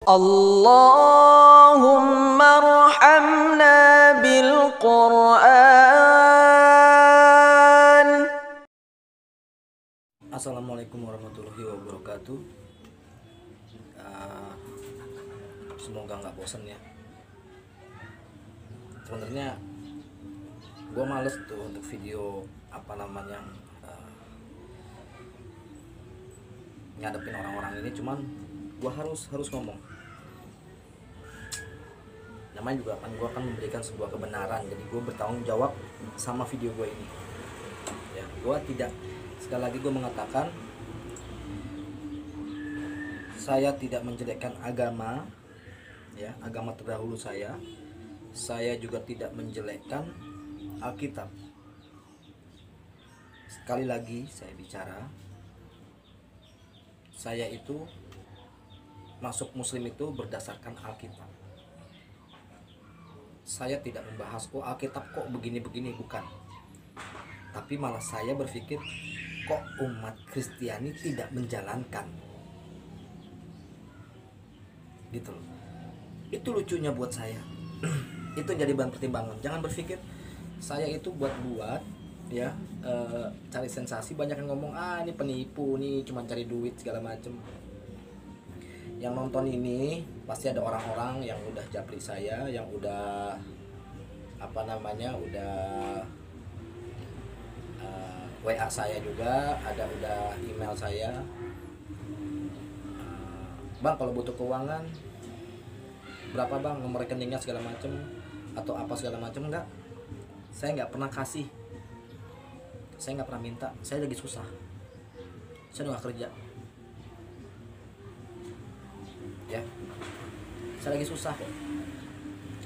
اللهم ارحمنا بالقرآن. Assalamualaikum warahmatullahi wabarakatuh. Semoga nggak bosan ya. Sebenarnya gue males tuh untuk video ngadepin orang-orang ini, cuman gue harus ngomong. Namanya juga kan gue akan memberikan sebuah kebenaran, jadi gue bertanggung jawab sama video gue ini. Ya, gue tidak, sekali lagi gue mengatakan, saya tidak menjelekkan agama, ya, agama terdahulu saya juga tidak menjelekkan Alkitab. Sekali lagi saya bicara, saya itu masuk Muslim itu berdasarkan Alkitab. Saya tidak membahas Alkitab kok begini-begini, bukan. Tapi malah saya berpikir, kok umat Kristiani tidak menjalankan, gitu loh. Itu lucunya buat saya. Itu jadi bahan pertimbangan. Jangan berpikir saya itu buat ya, cari sensasi. Banyak yang ngomong, ini penipu nih, cuma cari duit segala macem. Yang nonton ini pasti ada orang-orang yang udah japri saya, yang udah WA saya juga, udah email saya. Bang, kalau butuh keuangan berapa bang, nomor rekeningnya segala macem, atau apa segala macem. Enggak, saya nggak pernah kasih, saya nggak pernah minta. Saya lagi susah, saya udah nggak kerja ya, saya lagi susah kok.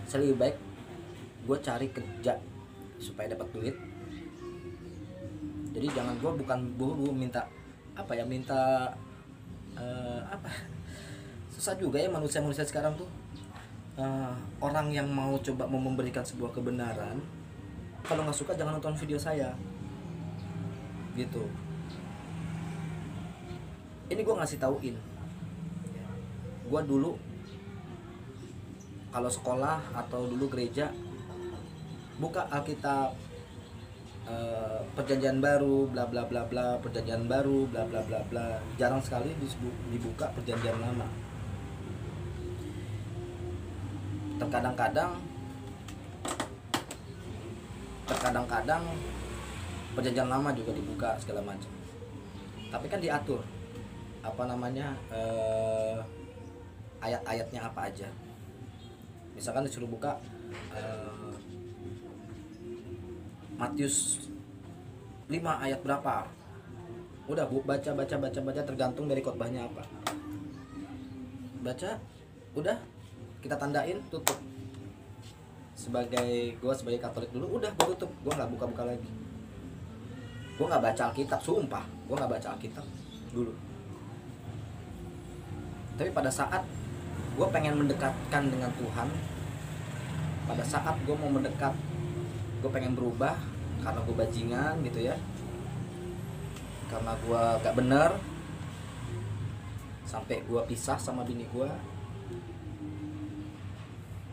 Saya lebih baik gue cari kerja supaya dapat duit. Jadi jangan, gue bukan buru minta susah juga ya manusia sekarang tuh. Orang yang mau coba memberikan sebuah kebenaran, kalau nggak suka jangan nonton video saya, gitu. Ini gue ngasih tauin, gue dulu kalau sekolah atau dulu gereja buka Alkitab, perjanjian baru bla bla bla bla, perjanjian baru bla bla bla bla, jarang sekali dibuka perjanjian lama. Terkadang-kadang perjanjian lama juga dibuka segala macam, tapi kan diatur ayat-ayatnya apa aja. Misalkan disuruh buka Matius 5 ayat berapa, udah baca, tergantung dari khotbahnya apa. Baca, udah kita tandain, tutup. Gue sebagai Katolik dulu, udah gue tutup, gue nggak buka lagi. Gue nggak baca Alkitab, sumpah gue nggak baca Alkitab dulu. Tapi pada saat gue pengen mendekatkan dengan Tuhan, pada saat gue mau mendekat, gue pengen berubah karena gue bajingan gitu ya, karena gue gak bener, sampai gue pisah sama bini gue.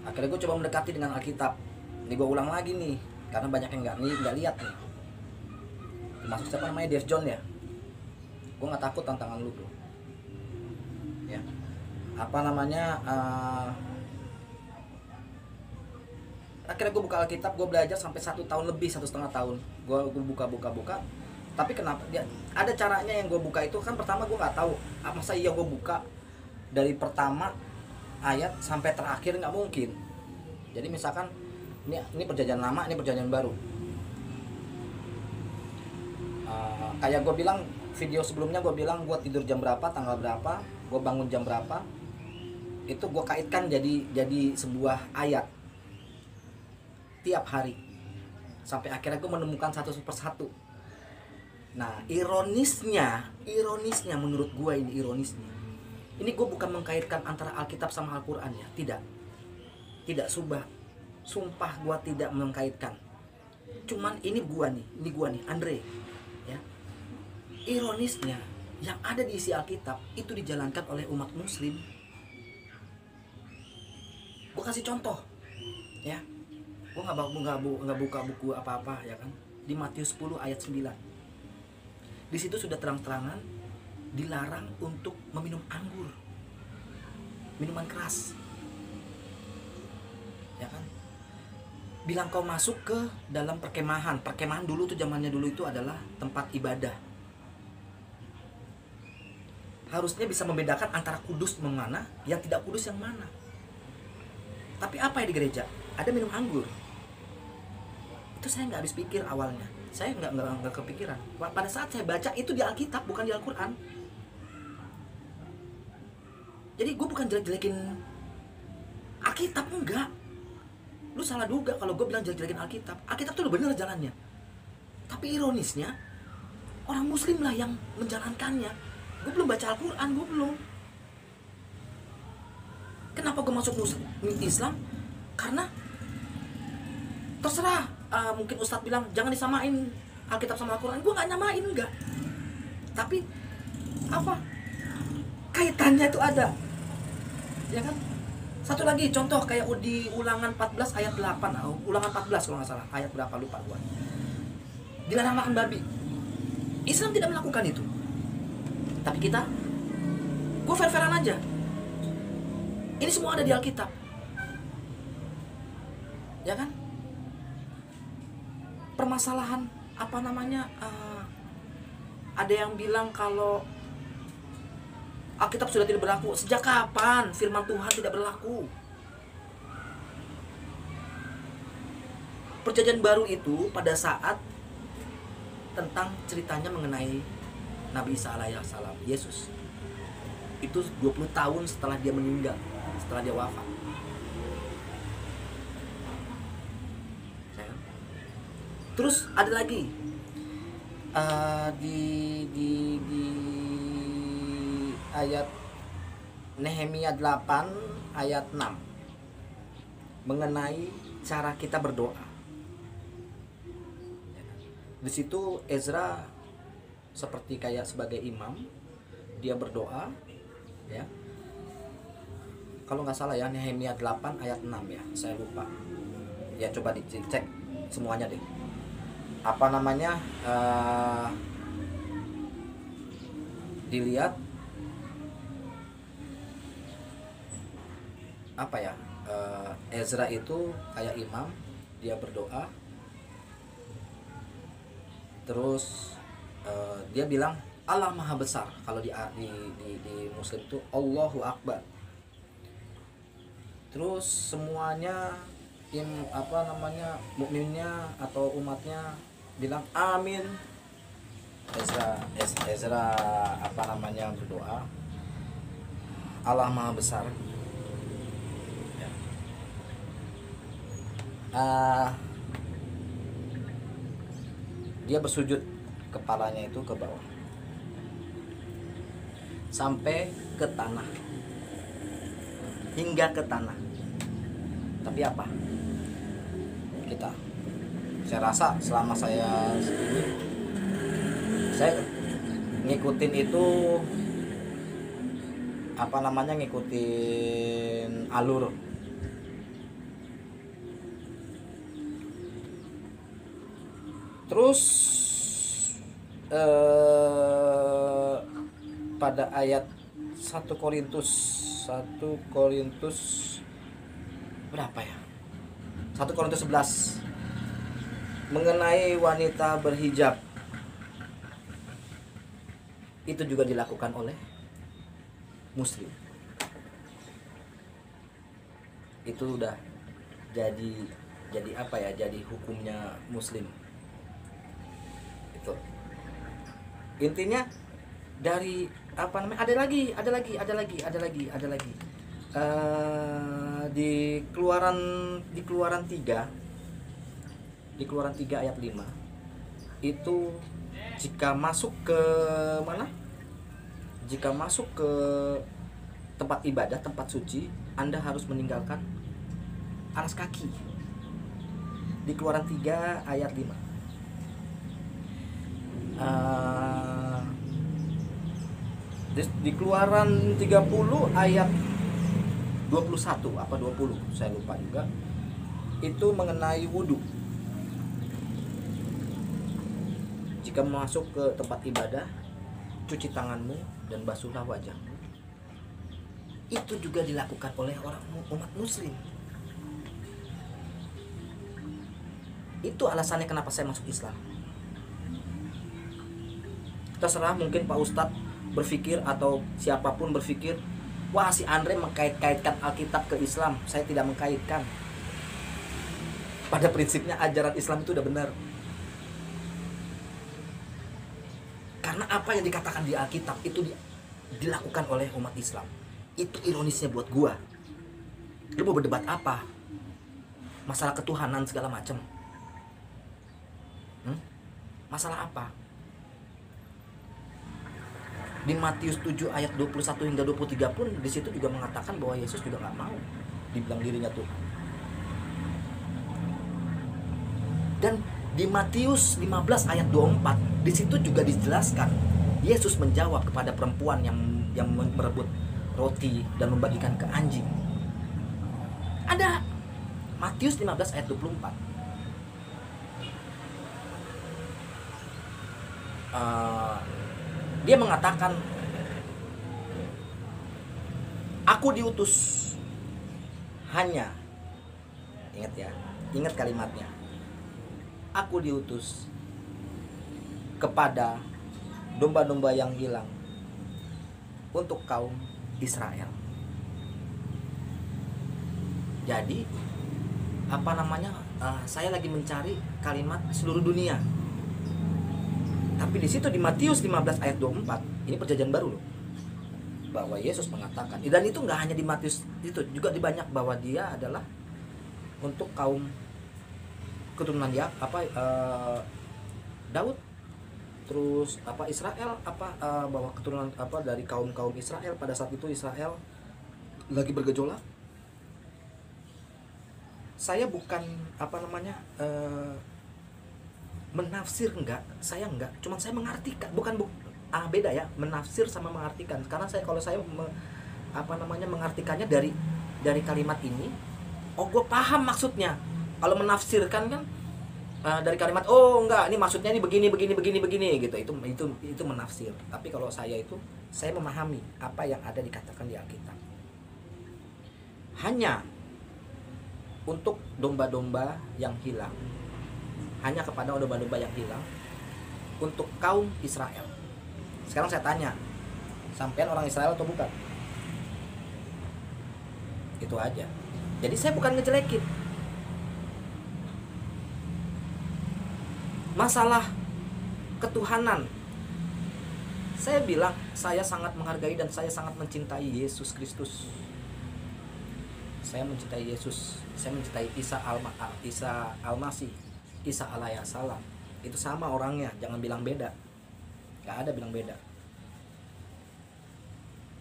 Akhirnya gue coba mendekati dengan Alkitab. Ini gue ulang lagi nih, karena banyak yang nggak lihat nih. Termasuk siapa namanya, Dave John ya. Gue nggak takut tantangan lu bro. Ya, akhirnya gue buka Alkitab, gue belajar sampai 1 tahun lebih, 1,5 tahun. Gue buka. Tapi kenapa dia ada caranya yang gue buka itu kan? Pertama gue nggak tahu, masa iya gue buka dari pertama ayat sampai terakhir, nggak mungkin. Jadi misalkan ini perjanjian lama, ini perjanjian baru. Kayak gue bilang video sebelumnya, gue bilang gue tidur jam berapa, tanggal berapa, gue bangun jam berapa, itu gue kaitkan jadi sebuah ayat tiap hari sampai akhirnya gue menemukan satu persatu. Nah, ironisnya menurut gue ini gue bukan mengkaitkan antara Alkitab sama Al-Quran ya, tidak sumpah gue tidak mengkaitkan. Cuman ini gua nih Andre ya. Ironisnya yang ada di isi Alkitab itu dijalankan oleh umat muslim. kasih contoh, ya. Gue nggak buka buku apa-apa, ya kan. Di Matius 10 ayat 9. Di situ sudah terang-terangan dilarang untuk meminum anggur, minuman keras, ya kan. Bilang kau masuk ke dalam perkemahan. Perkemahan dulu tuh, zamannya dulu itu adalah tempat ibadah. Harusnya bisa membedakan antara kudus yang mana, yang tidak kudus yang mana. Tapi apa ya di gereja? Ada minum anggur. Itu saya nggak habis pikir awalnya. Saya nggak kepikiran. Pada saat saya baca itu di Alkitab, bukan di Al-Quran. Jadi gue bukan jelek-jelekin Alkitab, enggak. Lu salah duga kalau gue bilang jelek-jelekin Alkitab. Alkitab tuh udah bener jalannya. Tapi ironisnya, orang Muslim lah yang menjalankannya. Gue belum baca Al-Quran, gue belum. Kenapa gue masuk Islam? Karena terserah, mungkin Ustadz bilang jangan disamain Alkitab sama Al-Quran. Gue gak nyamain, enggak. Tapi apa? Kaitannya itu ada, ya kan? Satu lagi contoh kayak di Ulangan 14 ayat 8. Ulangan 14 kalau gak salah, ayat berapa lupa gue. Dilarang makan babi. Islam tidak melakukan itu. Tapi kita, gue fair-fairan aja. Ini semua ada di Alkitab, ya kan? Permasalahan apa namanya? Ada yang bilang kalau Alkitab sudah tidak berlaku. Sejak kapan firman Tuhan tidak berlaku? Perjanjian baru itu pada saat tentang ceritanya mengenai Nabi Isa alaihissalam, Yesus. Itu 20 tahun setelah dia meninggal, setelah dia wafat. Terus ada lagi di ayat Nehemia 8 ayat 6 mengenai cara kita berdoa. Di situ Ezra seperti kayak sebagai imam, dia berdoa, ya. Kalau nggak salah ya, Nehemia 8 ayat 6 ya, saya lupa. Ya coba dicek semuanya deh. Apa namanya? Dilihat apa ya? Ezra itu kayak imam, dia berdoa. Terus dia bilang Allah Maha Besar. Kalau di Muslim itu Allahu Akbar. Terus semuanya mukminnya atau umatnya bilang amin. Ezra berdoa Allah Maha Besar. Ya. Dia bersujud, kepalanya itu ke bawah sampai ke tanah, hingga ke tanah. Tapi apa? Saya rasa selama saya ngikutin itu ngikutin alur. Terus pada ayat 1 Korintus berapa ya? 1 Korintus 11 mengenai wanita berhijab. Itu juga dilakukan oleh Muslim. Itu udah jadi apa ya? Jadi hukumnya Muslim. Itu. Intinya dari apa namanya? Ada lagi. Di Keluaran 3 ayat 5 itu jika masuk ke tempat ibadah, tempat suci, Anda harus meninggalkan alas kaki. Di Keluaran 3 ayat 5. Di Keluaran 30 ayat 21 apa 20, saya lupa juga. Itu mengenai wudhu. Jika masuk ke tempat ibadah, cuci tanganmu dan basuhlah wajahmu. Itu juga dilakukan oleh orang umat muslim. Itu alasannya kenapa saya masuk Islam. Terserah mungkin Pak Ustadz berpikir atau siapapun berpikir, wah si Andre mengkait-kaitkan Alkitab ke Islam. Saya tidak mengkaitkan. Pada prinsipnya ajaran Islam itu udah benar. Karena apa yang dikatakan di Alkitab itu dilakukan oleh umat Islam. Itu ironisnya buat gua. Lu mau berdebat apa? Masalah ketuhanan segala macam. Masalah apa? Di Matius 7 ayat 21 hingga 23 pun di situ juga mengatakan bahwa Yesus juga nggak mau dibilang dirinya Tuhan. Dan di Matius 15 ayat 24 di situ juga dijelaskan Yesus menjawab kepada perempuan yang merebut roti dan membagikan ke anjing. Ada Matius 15 ayat 24. Dia mengatakan, aku diutus hanya, ingat ya, ingat kalimatnya, aku diutus kepada domba-domba yang hilang untuk kaum Israel. Jadi apa namanya, saya lagi mencari kalimat seluruh dunia. Tapi di situ di Matius 15 ayat 24, ini perjanjian baru loh, bahwa Yesus mengatakan, dan itu nggak hanya di Matius itu, juga di banyak, bahwa dia adalah untuk kaum keturunan Daud, terus Israel, bahwa keturunan dari kaum Israel. Pada saat itu Israel lagi bergejolak. Saya bukan menafsir, saya enggak, cuman saya mengartikan, beda ya, menafsir sama mengartikan. Karena kalau saya mengartikannya dari kalimat ini, gue paham maksudnya. Kalau menafsirkan kan dari kalimat, enggak, ini maksudnya ini begini gitu, itu menafsir. Tapi kalau saya memahami apa yang ada dikatakan di Alkitab. Hanya untuk domba-domba yang hilang, hanya kepada domba-domba yang hilang, untuk kaum Israel. Sekarang saya tanya, sampean orang Israel atau bukan? Itu aja. Jadi saya bukan ngejelekin. Masalah ketuhanan, saya bilang saya sangat menghargai dan saya sangat mencintai Yesus Kristus. Saya mencintai Yesus, saya mencintai Isa Al-Masih, Isa alaihissalam. Itu sama orangnya, jangan bilang beda. Gak ada bilang beda.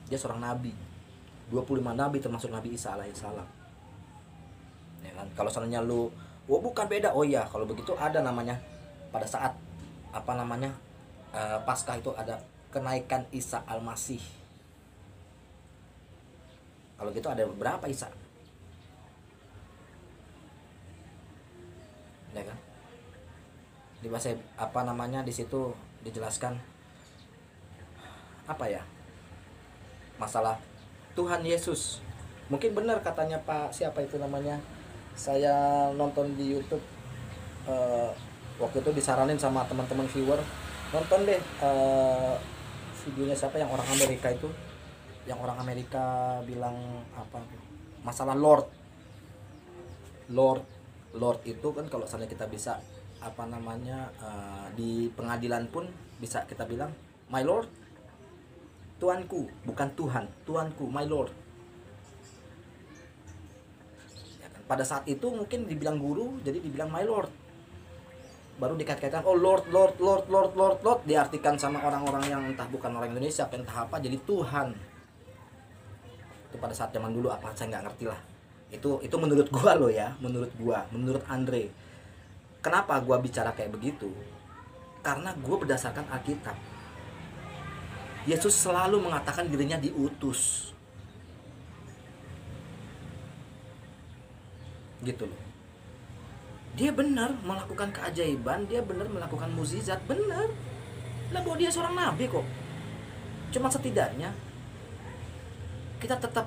Dia seorang nabi, 25 nabi termasuk Nabi Isa alaihissalam. Ya kan? Kalau seandainya lu, bukan beda, iya, kalau begitu ada namanya pada saat Paskah itu ada kenaikan Isa Al-Masih. Kalau gitu ada berapa Isa? Ya kan? Di bahasa di situ dijelaskan masalah Tuhan Yesus. Mungkin benar katanya Pak siapa itu namanya, saya nonton di YouTube waktu itu disaranin sama teman-teman viewer, nonton deh videonya siapa yang orang Amerika itu, yang orang Amerika bilang masalah Lord itu kan, kalau misalnya kita bisa di pengadilan pun bisa kita bilang my Lord, Tuanku, bukan Tuhan, Tuanku, my Lord. Ya kan? Pada saat itu mungkin dibilang guru, jadi dibilang my Lord. Baru dikait-kaitkan, Lord, diartikan sama orang-orang yang entah bukan orang Indonesia, entah apa, jadi Tuhan. Itu pada saat zaman dulu saya nggak ngerti lah. Itu menurut gua loh ya, menurut Andre. Kenapa gua bicara kayak begitu? Karena gua berdasarkan Alkitab. Yesus selalu mengatakan dirinya diutus. gitu loh. Dia benar melakukan keajaiban, dia benar melakukan mukjizat, benar lah, bahwa dia seorang nabi kok. Cuma setidaknya kita tetap,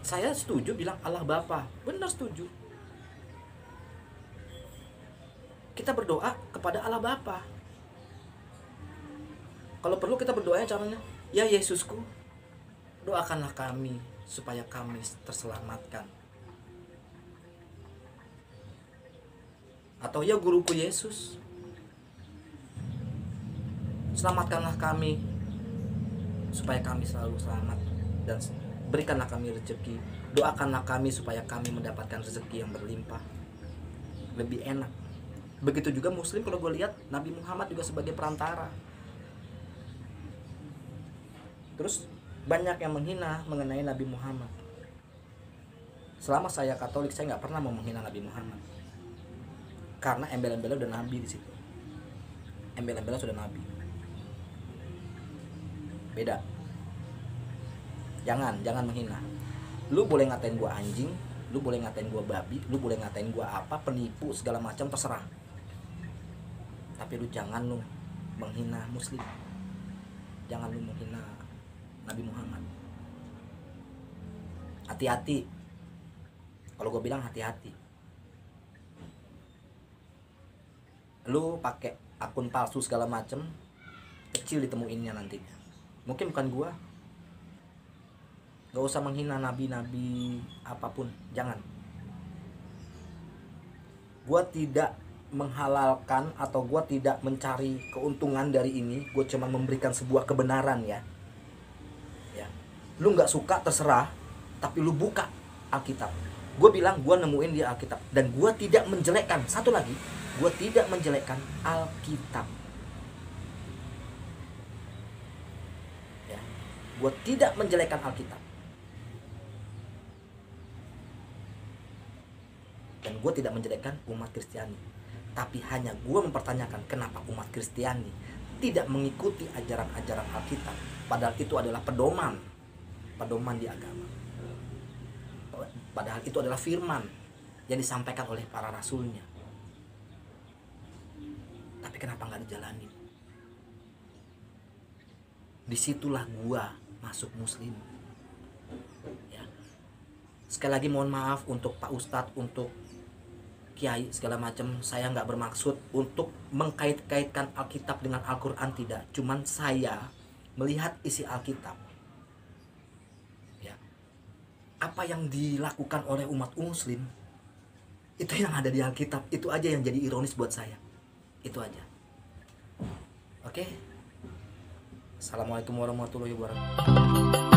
saya setuju bilang Allah Bapa, benar setuju. Kita berdoa kepada Allah Bapa. Kalau perlu kita berdoanya caranya, ya Yesusku, doakanlah kami supaya kami terselamatkan. Atau ya guruku Yesus, selamatkanlah kami supaya kami selalu selamat, dan berikanlah kami rezeki. Doakanlah kami supaya kami mendapatkan rezeki yang berlimpah. Lebih enak. Begitu juga Muslim, kalau gue lihat Nabi Muhammad juga sebagai perantara. Terus banyak yang menghina mengenai Nabi Muhammad. Selama saya Katolik, saya nggak pernah mau menghina Nabi Muhammad, karena embel-embelnya udah Nabi di situ. Embel-embelnya sudah Nabi. Beda. Jangan menghina. Lu boleh ngatain gua anjing, lu boleh ngatain gua babi, lu boleh ngatain gua apa, penipu segala macam, terserah. Tapi lu jangan lu menghina Muslim. Jangan lu menghina Nabi Muhammad. Hati-hati. Kalau gue bilang hati-hati. Lu pakai akun palsu segala macem, kecil ditemuinnya nantinya. Mungkin bukan gua. Gak usah menghina nabi-nabi apapun, jangan. Gua tidak menghalalkan atau gua tidak mencari keuntungan dari ini. Gua cuma memberikan sebuah kebenaran ya. Lu nggak suka terserah, tapi lu buka Alkitab. Gue bilang gue nemuin di Alkitab, dan gue tidak menjelekkan. Satu lagi, gue tidak menjelekkan Alkitab. Ya, gue tidak menjelekkan Alkitab. Dan gue tidak menjelekkan umat Kristiani. Tapi hanya gue mempertanyakan kenapa umat Kristiani tidak mengikuti ajaran-ajaran Alkitab. Padahal itu adalah pedoman di agama. Padahal itu adalah firman yang disampaikan oleh para rasulnya. Tapi kenapa nggak dijalani? Disitulah gua masuk Muslim. Ya. Sekali lagi mohon maaf untuk Pak Ustadz, untuk Kiai segala macam. Saya nggak bermaksud untuk mengkait-kaitkan Alkitab dengan Al-Quran, tidak. Cuman saya melihat isi Alkitab. Apa yang dilakukan oleh umat Muslim, itu yang ada di Alkitab. Itu aja yang jadi ironis buat saya. Itu aja. Oke. Assalamualaikum warahmatullahi wabarakatuh.